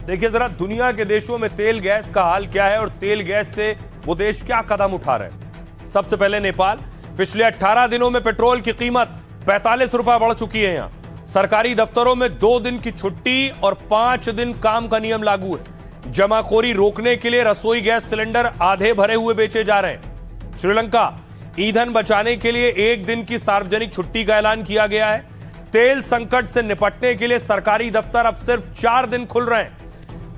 देखिए जरा दुनिया के देशों में तेल गैस का हाल क्या है और तेल गैस से वो देश क्या कदम उठा रहे हैं। सबसे पहले नेपाल। पिछले 18 दिनों में पेट्रोल की कीमत 45 रुपए बढ़ चुकी है। यहां सरकारी दफ्तरों में 2 दिन की छुट्टी और 5 दिन काम का नियम लागू है। जमाखोरी रोकने के लिए रसोई गैस सिलेंडर आधे भरे हुए बेचे जा रहे हैं। श्रीलंका ईंधन बचाने के लिए 1 दिन की सार्वजनिक छुट्टी का ऐलान किया गया है। तेल संकट से निपटने के लिए सरकारी दफ्तर अब सिर्फ 4 दिन खुल रहे हैं।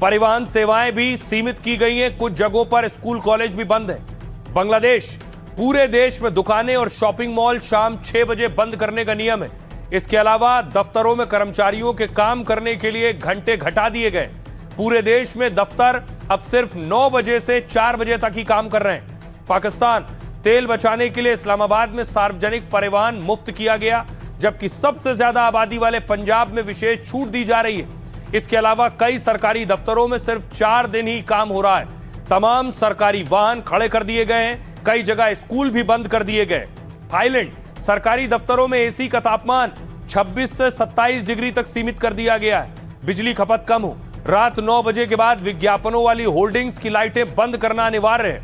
परिवहन सेवाएं भी सीमित की गई हैं। कुछ जगहों पर स्कूल कॉलेज भी बंद हैं। बांग्लादेश, पूरे देश में दुकानें और शॉपिंग मॉल शाम 6 बजे बंद करने का नियम है। इसके अलावा दफ्तरों में कर्मचारियों के काम करने के लिए घंटे घटा दिए गए। पूरे देश में दफ्तर अब सिर्फ 9 बजे से 4 बजे तक ही काम कर रहे हैं। पाकिस्तान, तेल बचाने के लिए इस्लामाबाद में सार्वजनिक परिवहन मुफ्त किया गया, जबकि सबसे ज्यादा आबादी वाले पंजाब में विशेष छूट दी जा रही है। इसके अलावा कई सरकारी दफ्तरों में सिर्फ 4 दिन ही काम हो रहा है। तमाम सरकारी वाहन खड़े कर दिए गए हैं। कई जगह स्कूल भी बंद कर दिए गए। थाईलैंड, सरकारी दफ्तरों में एसी का तापमान 26 से 27 डिग्री तक सीमित कर दिया गया है। बिजली खपत कम हो, रात 9 बजे के बाद विज्ञापनों वाली होर्डिंग्स की लाइटें बंद करना अनिवार्य है।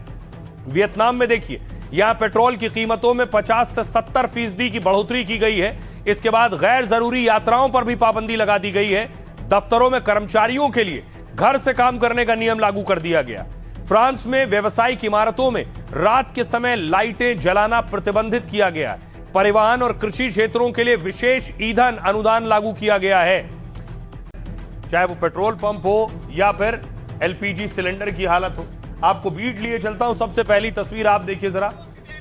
वियतनाम में देखिए, यहां पेट्रोल की कीमतों में 50 से 70% की बढ़ोतरी की गई है। इसके बाद गैर जरूरी यात्राओं पर भी पाबंदी लगा दी गई है। दफ्तरों में कर्मचारियों के लिए घर से काम करने का नियम लागू कर दिया गया। फ्रांस में व्यावसायिक इमारतों में रात के समय लाइटें जलाना प्रतिबंधित किया गया है। परिवहन और कृषि क्षेत्रों के लिए विशेष ईंधन अनुदान लागू किया गया है। चाहे वो पेट्रोल पंप हो या फिर एलपीजी सिलेंडर की हालत हो। आपको बीट लिए चलता हूं। सबसे पहली तस्वीर आप देखिए जरा,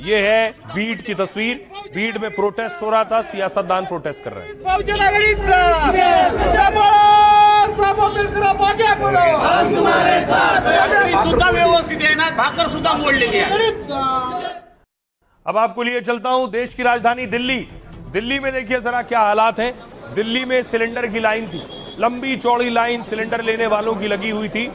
ये है बीट की तस्वीर। बीट में प्रोटेस्ट हो रहा था, सियासतदान प्रोटेस्ट कर रहे हैं। अब आपको लिए चलता हूं देश की राजधानी दिल्ली। दिल्ली में देखिए जरा क्या हालात हैं। दिल्ली में सिलेंडर की लाइन थी, लंबी चौड़ी लाइन सिलेंडर लेने वालों की लगी हुई थी।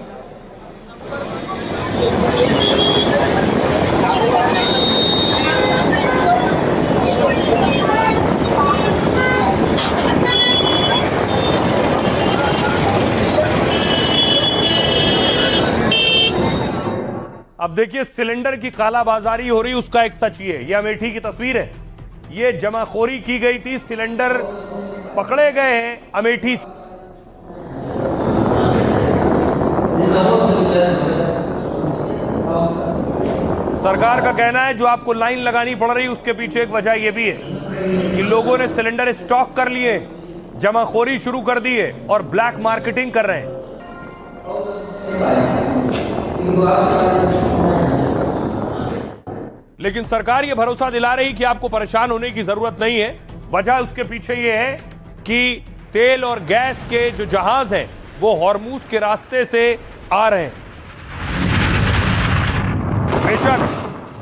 अब देखिए सिलेंडर की कालाबाजारी हो रही, उसका एक सच ये अमेठी की तस्वीर है। ये जमाखोरी की गई थी, सिलेंडर पकड़े गए हैं अमेठी से। सरकार का कहना है जो आपको लाइन लगानी पड़ रही है उसके पीछे एक वजह यह भी है कि लोगों ने सिलेंडर स्टॉक कर लिए, जमाखोरी शुरू कर दी है और ब्लैक मार्केटिंग कर रहे हैं। लेकिन सरकार यह भरोसा दिला रही कि आपको परेशान होने की जरूरत नहीं है। वजह उसके पीछे यह है कि तेल और गैस के जो जहाज हैं वो हॉर्मूज के रास्ते से आ रहे हैं। बेशक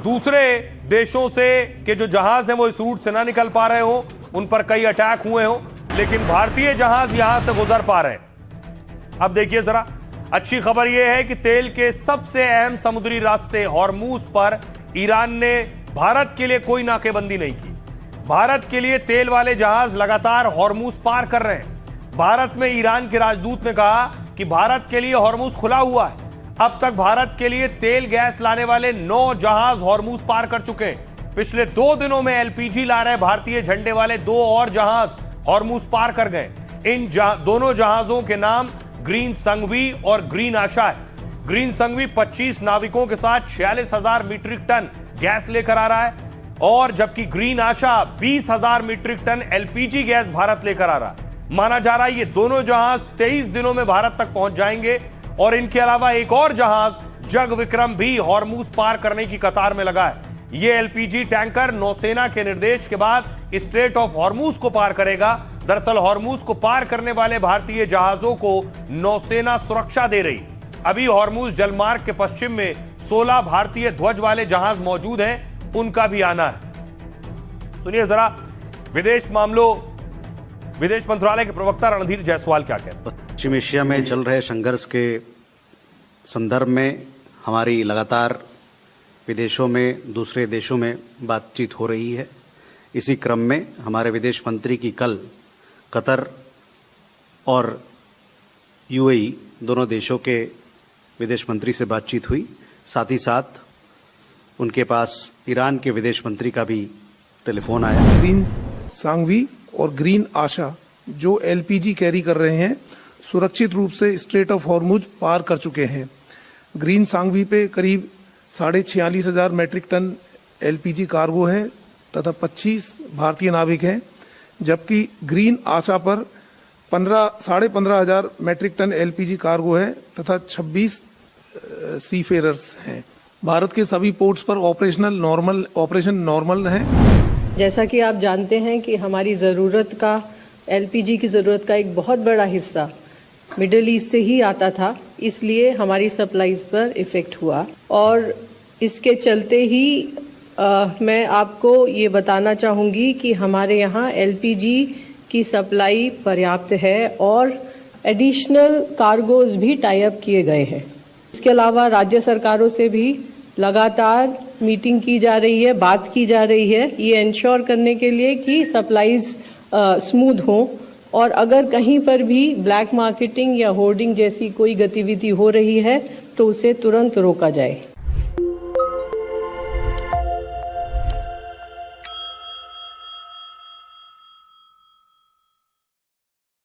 दूसरे देशों से के जो जहाज हैं वो इस रूट से ना निकल पा रहे हो, उन पर कई अटैक हुए हो, लेकिन भारतीय जहाज यहां से गुजर पा रहे हैं। अब देखिए जरा, अच्छी खबर यह है कि तेल के सबसे अहम समुद्री रास्ते हॉर्मूज पर ईरान ने भारत के लिए कोई नाकेबंदी नहीं की। भारत के लिए तेल वाले जहाज लगातार हॉर्मूज पार कर रहे हैं। भारत में ईरान के राजदूत ने कहा कि भारत के लिए हॉर्मूज खुला हुआ है। अब तक भारत के लिए तेल गैस लाने वाले 9 जहाज हॉर्मूज पार कर चुके हैं। पिछले 2 दिनों में एलपीजी ला रहे भारतीय झंडे वाले 2 और जहाज हॉर्मूज पार कर गए। इन दोनों जहाजों के नाम ग्रीन संघवी और ग्रीन आशा है। ग्रीन संघवी 25 नाविकों के साथ 46,000 मीट्रिक टन गैस लेकर आ रहा है, और जबकि green Asha 20,000 metric ton LPG gas Bharat लेकर आ रहा है। माना जा रहा है ये दोनों जहाज 23 दिनों में भारत तक पहुंच जाएंगे। और इनके अलावा एक और जहाज जग विक्रम भी हॉर्मूज पार करने की कतार में लगा है। यह एलपीजी टैंकर नौसेना के निर्देश के बाद स्ट्रेट ऑफ हॉर्मूज को पार करेगा। दरअसल हॉर्मूज को पार करने वाले भारतीय जहाजों को नौसेना सुरक्षा दे रही। अभी हॉर्मूज जलमार्ग के पश्चिम में 16 भारतीय ध्वज वाले जहाज मौजूद हैं, उनका भी आना है। सुनिए जरा विदेश मंत्रालय के प्रवक्ता रणधीर जायसवाल क्या कहते हैं। पश्चिम एशिया में चल रहे संघर्ष के संदर्भ में हमारी लगातार विदेशों में, दूसरे देशों में बातचीत हो रही है। इसी क्रम में हमारे विदेश मंत्री की कल कतर और यूएई दोनों देशों के विदेश मंत्री से बातचीत हुई। साथ ही साथ उनके पास ईरान के विदेश मंत्री का भी टेलीफोन आया। ग्रीन सांगवी और ग्रीन आशा जो एलपीजी कैरी कर रहे हैं सुरक्षित रूप से स्ट्रेट ऑफ हॉर्मुज पार कर चुके हैं। ग्रीन सांगवी पे करीब 46,500 मैट्रिक टन एलपीजी कार्गो है तथा 25 भारतीय नाविक हैं, जबकि ग्रीन आशा पर 15,500 मैट्रिक टन एलपीजी कार्गो है तथा 26 सीफेरर्स हैं। भारत के सभी पोर्ट्स पर ऑपरेशन नॉर्मल है। जैसा कि आप जानते हैं कि हमारी ज़रूरत का एलपीजी की ज़रूरत का एक बहुत बड़ा हिस्सा मिडिल ईस्ट से ही आता था, इसलिए हमारी सप्लाईज पर इफ़ेक्ट हुआ और इसके चलते ही मैं आपको ये बताना चाहूँगी कि हमारे यहाँ एलपीजी की सप्लाई पर्याप्त है और एडिशनल कार्गोज भी टाई अप किए गए हैं। इसके अलावा राज्य सरकारों से भी लगातार मीटिंग की जा रही है, बात की जा रही है, ये इंश्योर करने के लिए कि सप्लाईज स्मूथ हों और अगर कहीं पर भी ब्लैक मार्केटिंग या होर्डिंग जैसी कोई गतिविधि हो रही है तो उसे तुरंत रोका जाए।